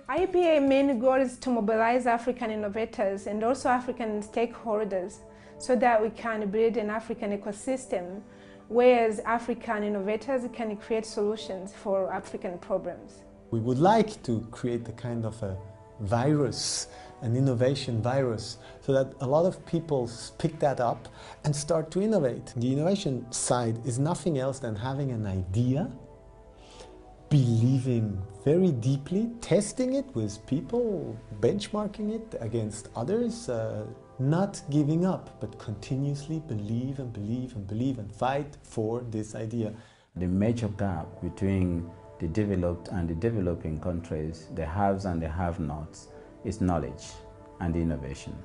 IPA main goal is to mobilize African innovators and also African stakeholders so that we can build an African ecosystem whereas African innovators can create solutions for African problems. We would like to create a kind of a virus, an innovation virus, so that a lot of people pick that up and start to innovate. The innovation side is nothing else than having an idea, believing very deeply, testing it with people, benchmarking it against others, not giving up, but continuously believe and believe and believe and fight for this idea. The major gap between the developed and the developing countries, the haves and the have-nots, is knowledge and innovation.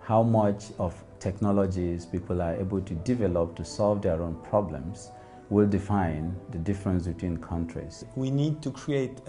How much of technologies people are able to develop to solve their own problems will define the difference between countries. We need to create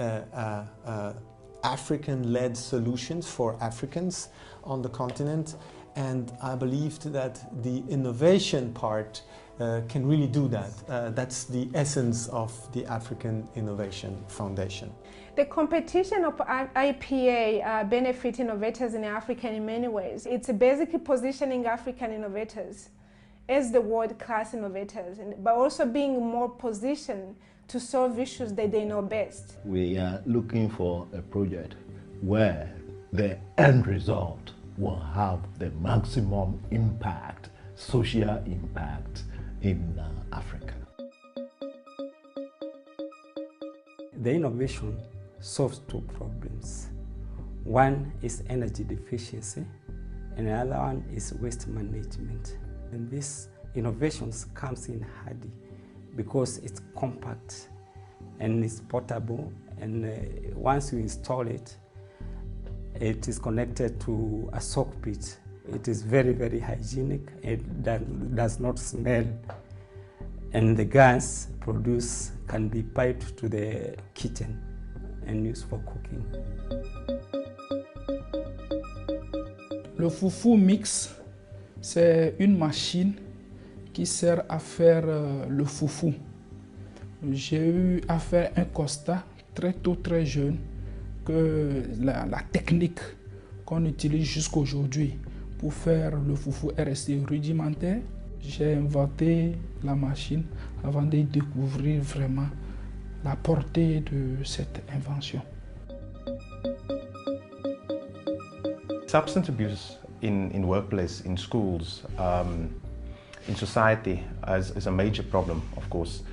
African-led solutions for Africans on the continent, and I believe that the innovation part can really do that. That's the essence of the African Innovation Foundation. The competition of IPA benefits innovators in Africa in many ways. It's basically positioning African innovators as the world-class innovators, but also being more positioned to solve issues that they know best. We are looking for a project where the end result will have the maximum impact, social impact in Africa. The innovation solves two problems. One is energy deficiency, and the other one is waste management. And this innovations comes in handy because it's compact and it's portable, and once you install it, it is connected to a soak pit. It is very, very hygienic. It does not smell, and the gas produced can be piped to the kitchen and used for cooking. Le foufou mix, c'est une machine qui sert à faire le foufou. J'ai eu à faire un constat très tôt, très jeune, que la technique qu'on utilise jusqu'aujourd'hui pour faire le foufou est restée rudimentaire. J'ai inventé la machine avant de découvrir vraiment la portée de cette invention. Substance abuse in workplace, in schools, in society is a major problem, of course.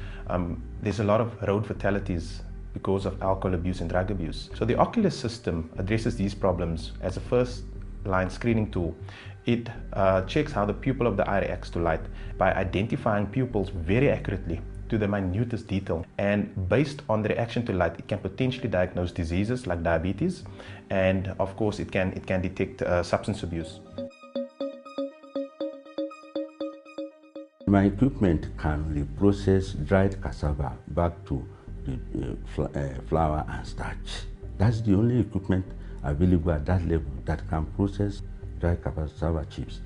There's a lot of road fatalities because of alcohol abuse and drug abuse. So the Oculus system addresses these problems as a first-line screening tool. It checks how the pupil of the eye reacts to light by identifying pupils very accurately to the minutest detail, and based on the reaction to light, it can potentially diagnose diseases like diabetes, and of course it can detect substance abuse. My equipment can reprocess dried cassava back to the flour and starch. That's the only equipment available at that level that can process dried cassava chips.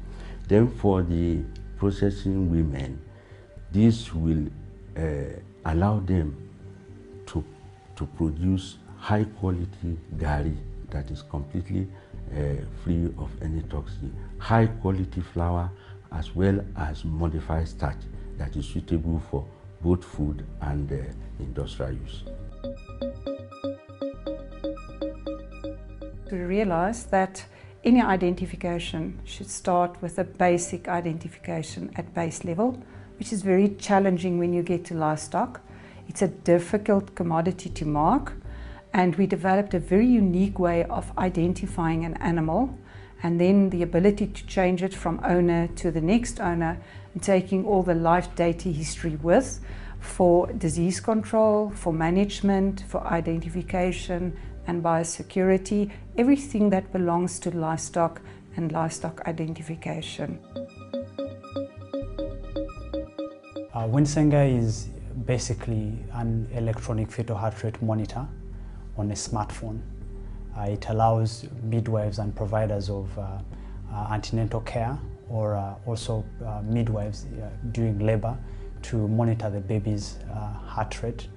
Then for the processing women, this will allow them to produce high quality gari that is completely free of any toxin, high quality flour, as well as modified starch that is suitable for both food and industrial use. We realized that any identification should start with a basic identification at base level, which is very challenging when you get to livestock. It's a difficult commodity to mark, and we developed a very unique way of identifying an animal, and then the ability to change it from owner to the next owner, and taking all the life data history with for disease control, for management, for identification and biosecurity, everything that belongs to livestock and livestock identification. Winsenga is basically an electronic fetal heart rate monitor on a smartphone. It allows midwives and providers of antenatal care, or also midwives during labor, to monitor the baby's heart rate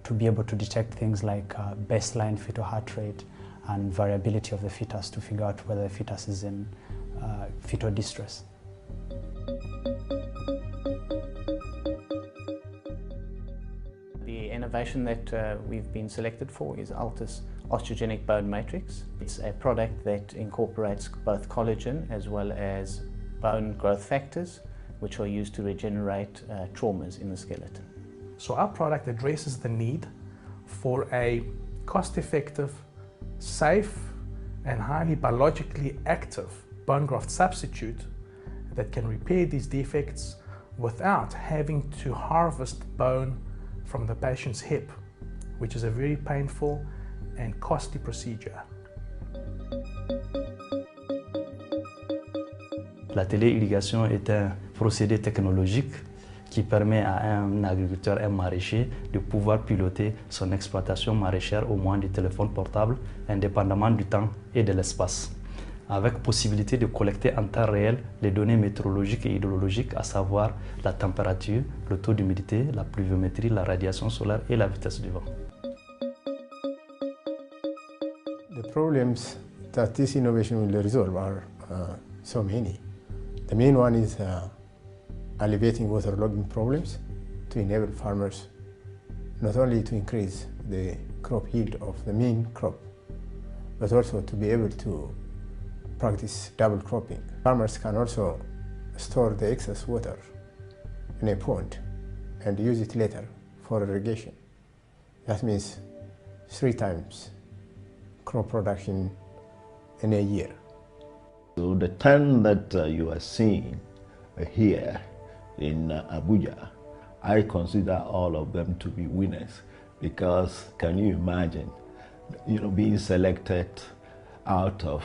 to be able to detect things like baseline fetal heart rate and variability of the fetus to figure out whether the fetus is in fetal distress. The innovation that we've been selected for is Altus Osteogenic Bone Matrix. It's a product that incorporates both collagen as well as bone growth factors, which are used to regenerate traumas in the skeleton. So our product addresses the need for a cost-effective, safe and highly biologically active bone graft substitute that can repair these defects without having to harvest bone from the patient's hip, which is a very painful and costly procedure. La téléirrigation est un procédé technologique qui permet à un agriculteur, un maraîcher, de pouvoir piloter son exploitation maraîchère au moyen du téléphone portable, indépendamment du temps et de l'espace, avec possibilité de collecter en temps réel les données météorologiques et hydrologiques, à savoir la température, le taux d'humidité, la pluviométrie, la radiation solaire et la vitesse du vent. The problems that this innovation will resolve are so many. The main one is alleviating waterlogging problems to enable farmers not only to increase the crop yield of the main crop, but also to be able to practice double cropping. Farmers can also store the excess water in a pond and use it later for irrigation. That means 3 times crop production in a year. So the 10 that you are seeing here in Abuja, I consider all of them to be winners, because can you imagine, being selected out of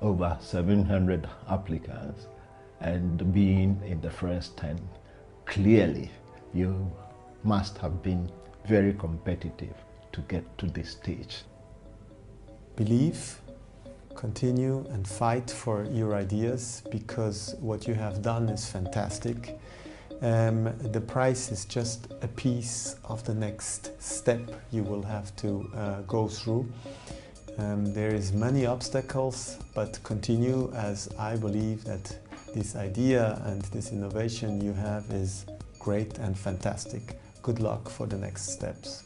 over 700 applicants and being in the first 10? Clearly, you must have been very competitive to get to this stage. Believe, continue and fight for your ideas, because what you have done is fantastic. The price is just a piece of the next step you will have to go through. There is many obstacles, but continue, as I believe that this idea and this innovation you have is great and fantastic. Good luck for the next steps.